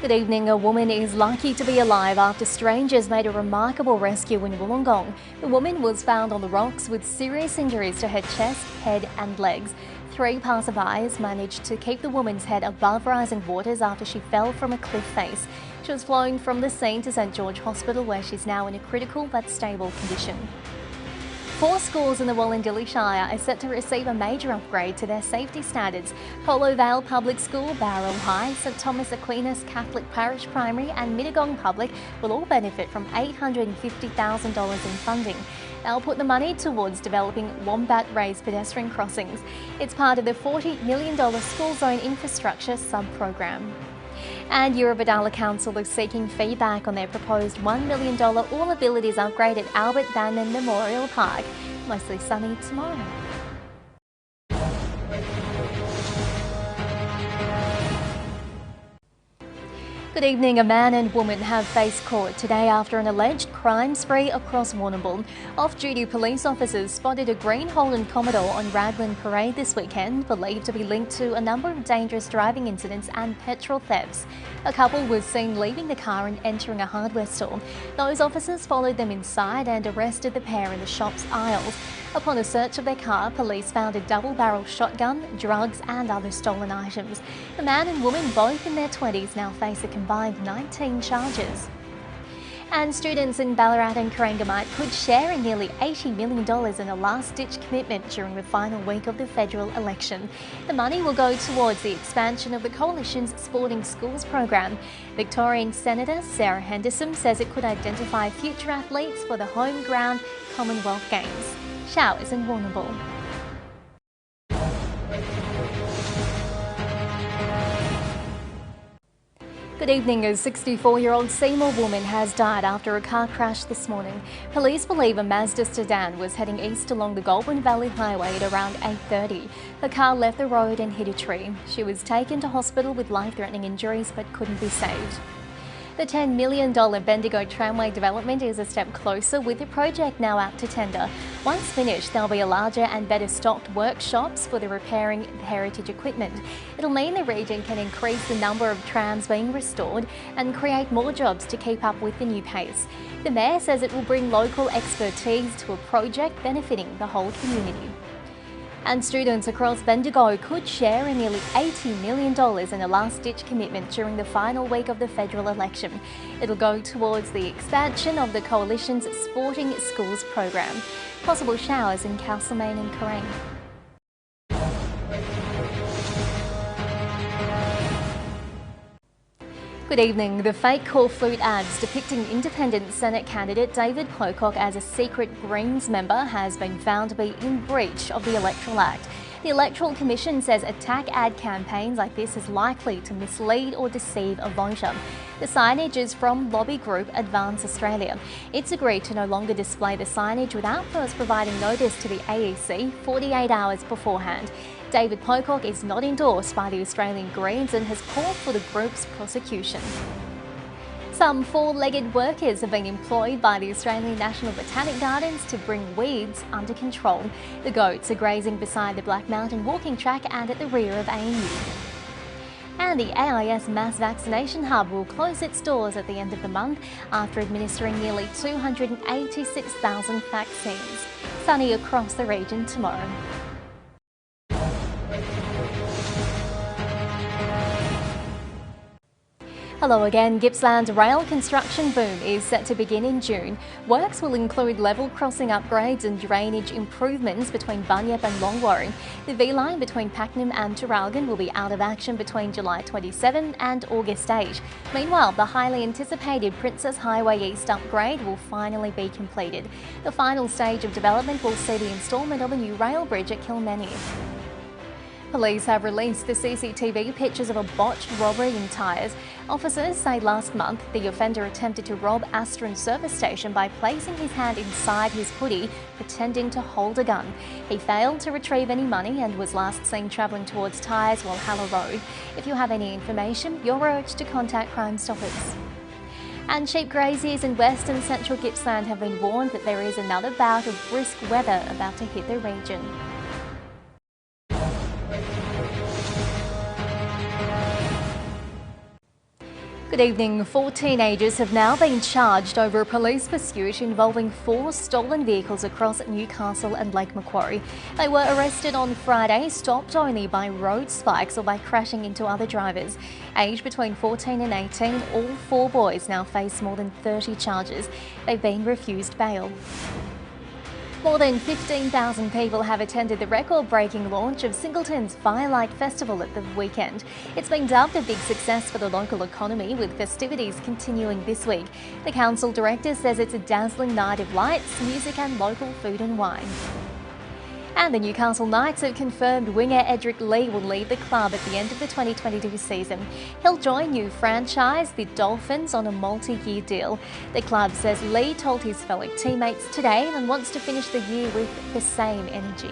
Good evening. A woman is lucky to be alive after strangers made a remarkable rescue in Wollongong. The woman was found on the rocks with serious injuries to her chest, head and legs. 3 passersby managed to keep the woman's head above rising waters after she fell from a cliff face. She was flown from the scene to St George Hospital, where she's now in a critical but stable condition. 4 schools in the Wollongong Shire are set to receive a major upgrade to their safety standards. Polo Vale Public School, Barrel High, St Thomas Aquinas Catholic Parish Primary and Bendigo Public will all benefit from $850,000 in funding. They'll put the money towards developing wombat-raised pedestrian crossings. It's part of the $40 million school zone infrastructure sub-program. And Ballarat Council is seeking feedback on their proposed $1 million All Abilities upgrade at Albert Bannon Memorial Park. Mostly sunny tomorrow. Good evening. A man and woman have faced court today after an alleged crime spree across Wollongong. Off-duty police officers spotted a green Holden Commodore on Raglan Parade this weekend, believed to be linked to a number of dangerous driving incidents and petrol thefts. A couple was seen leaving the car and entering a hardware store. Those officers followed them inside and arrested the pair in the shop's aisles. Upon a search of their car, police found a double-barrel shotgun, drugs and other stolen items. The man and woman, both in their 20s, now face a combined 19 charges. And students in Ballarat and Corangamite could share in nearly $80 million in a last-ditch commitment during the final week of the federal election. The money will go towards the expansion of the Coalition's Sporting Schools program. Victorian Senator Sarah Henderson says it could identify future athletes for the home ground Commonwealth Games. Showers in Wollongong. Good evening. A 64-year-old Seymour woman has died after a car crash this morning. Police believe a Mazda sedan was heading east along the Goulburn Valley Highway at around 8:30. The car left the road and hit a tree. She was taken to hospital with life-threatening injuries but couldn't be saved. The $10 million Bendigo tramway development is a step closer, with the project now out to tender. Once finished, there'll be a larger and better stocked workshops for the repairing heritage equipment. It'll mean the region can increase the number of trams being restored and create more jobs to keep up with the new pace. The Mayor says it will bring local expertise to a project benefiting the whole community. And students across Bendigo could share in nearly $80 million in a last-ditch commitment during the final week of the federal election. It'll go towards the expansion of the Coalition's Sporting Schools program. Possible showers in Castlemaine and Kerang. Good evening. The fake call flute ads depicting independent Senate candidate David Pocock as a secret Greens member has been found to be in breach of the Electoral Act. The Electoral Commission says attack ad campaigns like this is likely to mislead or deceive a voter. The signage is from lobby group Advance Australia. It's agreed to no longer display the signage without first providing notice to the AEC 48 hours beforehand. David Pocock is not endorsed by the Australian Greens and has called for the group's prosecution. Some 4-legged workers have been employed by the Australian National Botanic Gardens to bring weeds under control. The goats are grazing beside the Black Mountain walking track and at the rear of ANU. And the AIS Mass Vaccination Hub will close its doors at the end of the month after administering nearly 286,000 vaccines. Sunny across the region tomorrow. Hello again. Gippsland's rail construction boom is set to begin in June. Works will include level crossing upgrades and drainage improvements between Bunyip and Longwarry. The V-line between Pakenham and Traralgon will be out of action between July 27 and August 8. Meanwhile, the highly anticipated Princess Highway East upgrade will finally be completed. The final stage of development will see the instalment of a new rail bridge at Kilmeny. Police have released the CCTV pictures of a botched robbery in Tyres. Officers say last month the offender attempted to rob Astron service station by placing his hand inside his hoodie, pretending to hold a gun. He failed to retrieve any money and was last seen travelling towards Tyres Walhalla Road. If you have any information, you're urged to contact Crime Stoppers. And sheep graziers in West and Central Gippsland have been warned that there is another bout of brisk weather about to hit the region. Good evening. 4 teenagers have now been charged over a police pursuit involving 4 stolen vehicles across Newcastle and Lake Macquarie. They were arrested on Friday, stopped only by road spikes or by crashing into other drivers. Aged between 14 and 18, all 4 boys now face more than 30 charges. They've been refused bail. More than 15,000 people have attended the record-breaking launch of Singleton's Firelight Festival at the weekend. It's been dubbed a big success for the local economy, with festivities continuing this week. The council director says it's a dazzling night of lights, music and local food and wine. And the Newcastle Knights have confirmed winger Edric Lee will leave the club at the end of the 2022 season. He'll join new franchise, the Dolphins, on a multi-year deal. The club says Lee told his fellow teammates today and wants to finish the year with the same energy.